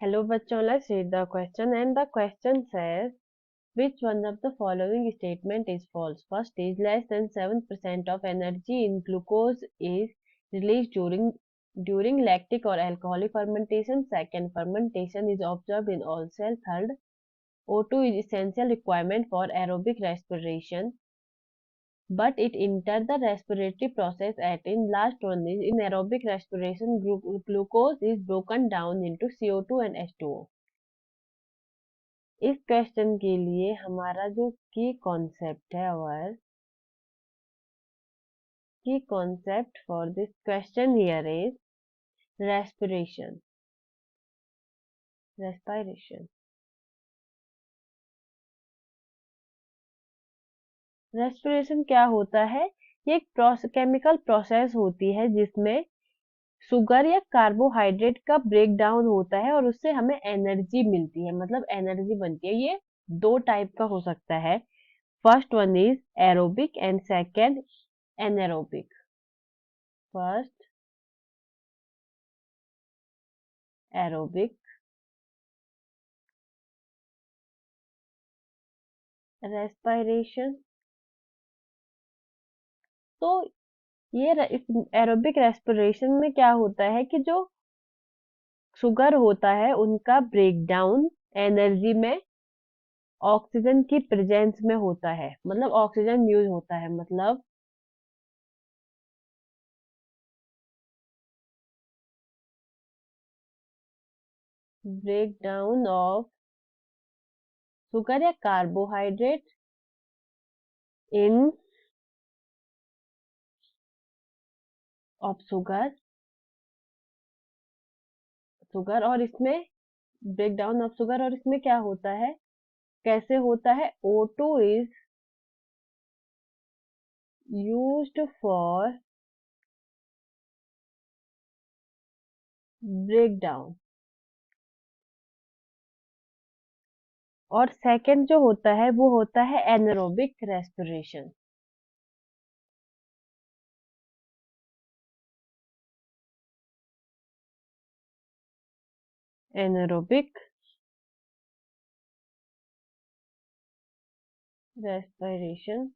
Hello बच्चों, let's read the question and the question says which one of the following statement is false? First is less than 7% of energy in glucose is released during lactic or alcoholic fermentation. Second, fermentation is observed in all cells. Third, O2 is essential requirement for aerobic respiration, but it enters the respiratory process at in last one is in aerobic respiration glucose is broken down into CO2 and H2O. इस question के लिए हमारा जो की concept है और की concept for this question here is respiration respiration respiration क्या होता है? ये एक केमिकल प्रोसेस होती है जिसमें शुगर या कार्बोहाइड्रेट का ब्रेक डाउन होता है और उससे हमें एनर्जी मिलती है, मतलब एनर्जी बनती है। ये दो टाइप का हो सकता है। First one is aerobic and second anaerobic. First aerobic respiration. तो ये इस एरोबिक रेस्पिरेशन में क्या होता है कि जो शुगर होता है उनका ब्रेक डाउन एनर्जी में ऑक्सीजन की प्रेजेंस में होता है, मतलब ऑक्सीजन यूज होता है, मतलब ब्रेक डाउन ऑफ शुगर या carbohydrate in of sugar sugar और इसमें ब्रेक डाउन ऑफ शुगर और इसमें क्या होता है, कैसे होता है? O2 is used for break down. और सेकंड जो होता है वो होता है एनारोबिक रेस्पिरेशन। एनारोबिक रेस्पिरेशन,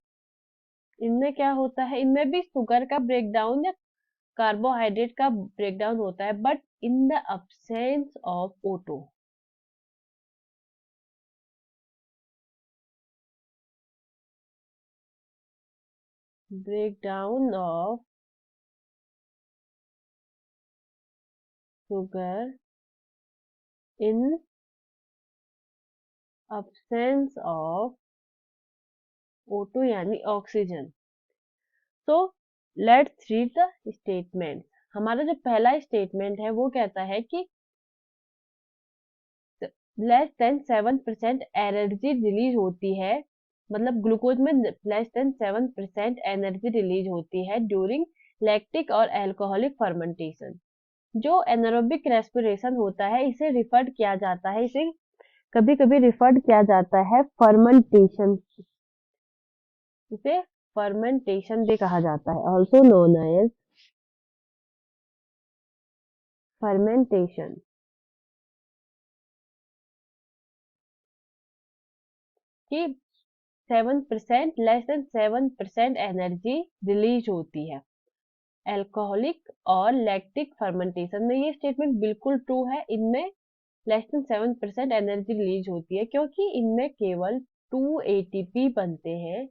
इनमें क्या होता है? इनमें भी शुगर का ब्रेकडाउन या कार्बोहाइड्रेट का ब्रेकडाउन होता है, but in the absence of O2। Breakdown of sugar in absence of O2 यानी ऑक्सीजन। तो लेट्स रीड द स्टेटमेंट। हमारा जो पहला स्टेटमेंट है वो कहता है कि लेस देन 7% एनर्जी रिलीज होती है, मतलब ग्लूकोज में लेस देन 7% एनर्जी रिलीज होती है ड्यूरिंग लैक्टिक और अल्कोहलिक फर्मेंटेशन। जो एनारोबिक रेस्पिरेशन होता है इसे रिफर्ड किया जाता है, इसे कभी कभी रिफर्ड किया जाता है फर्मेंटेशन, इसे फर्मेंटेशन भी कहा जाता है, ऑल्सो नोन एज फर्मेंटेशन। कि 7% लेस देन 7% एनर्जी रिलीज होती है अल्कोहलिक और लैक्टिक फर्मेंटेशन में। ये स्टेटमेंट बिल्कुल ट्रू है। इनमें लेस देन 7% एनर्जी रिलीज होती है क्योंकि इनमें केवल 2 एटीपी बनते हैं,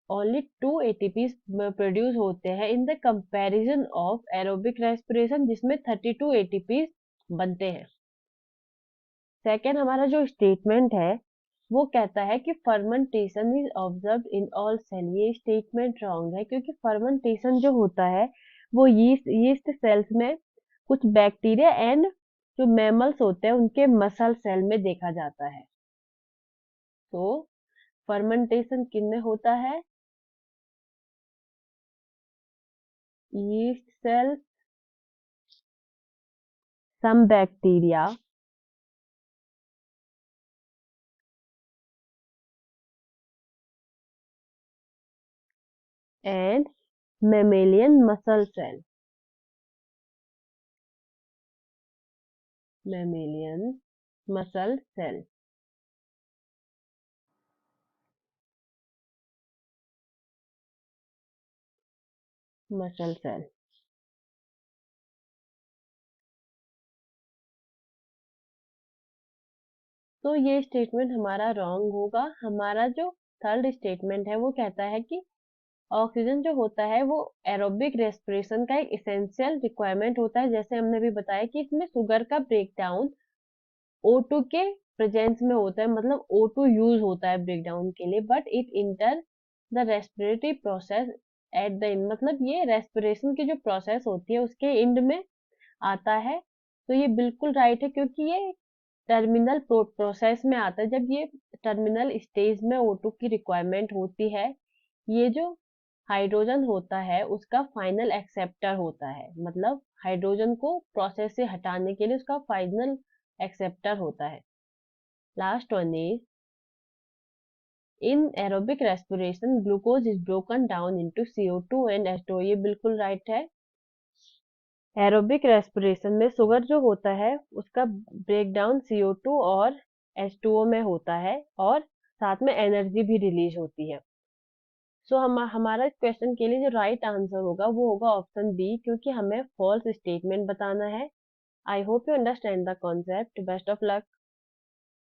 ओनली 2 एटीपी प्रोड्यूस होते हैं in the comparison of aerobic respiration जिसमें 32 एटीपी बनते हैं। सेकेंड हमारा जो स्टेटमेंट है वो कहता है कि fermentation is observed in all cell. ये स्टेटमेंट रॉन्ग है क्योंकि फर्मेंटेशन जो होता है वो यीस्ट यीस्ट सेल्स में कुछ बैक्टीरिया एंड जो मैमल्स होते हैं उनके मसल सेल में देखा जाता है। तो फर्मेंटेशन किन में होता है? Yeast cells, some bacteria and mammalian muscle cell। mammalian muscle cell. Muscle cell. तो ये स्टेटमेंट हमारा रॉन्ग होगा। हमारा जो थर्ड स्टेटमेंट है वो कहता है कि ऑक्सीजन जो होता है वो एरोबिक रेस्पिरेशन का एक इसेंशियल रिक्वायरमेंट होता है। जैसे हमने भी बताया कि इसमें शुगर का ब्रेकडाउन O2 के प्रेजेंस में होता है, मतलब O2 यूज होता है ब्रेकडाउन के लिए, but it enter the respiratory process at the end, मतलब ये रेस्पिरेशन की जो प्रोसेस होती है उसके एंड में आता है। तो ये बिल्कुल राइट है, क्योंकि ये टर्मिनल प्रोसेस में आता है। जब ये टर्मिनल स्टेज में O2 की रिक्वायरमेंट होती है, ये जो हाइड्रोजन होता है उसका फाइनल एक्सेप्टर होता है, मतलब हाइड्रोजन को प्रोसेस से हटाने के लिए उसका फाइनल एक्सेप्टर होता है। Last one is in aerobic respiration glucose is broken down into CO2 and H2O। ये बिल्कुल राइट है। एरोबिक रेस्पिरेशन में शुगर जो होता है उसका ब्रेकडाउन CO2 और H2O में होता है, और साथ में एनर्जी भी रिलीज होती है। सो हमारा इस क्वेश्चन के लिए जो राइट आंसर होगा वो होगा ऑप्शन बी, क्योंकि हमें फॉल्स स्टेटमेंट बताना है। I hope you understand the concept. Best of luck.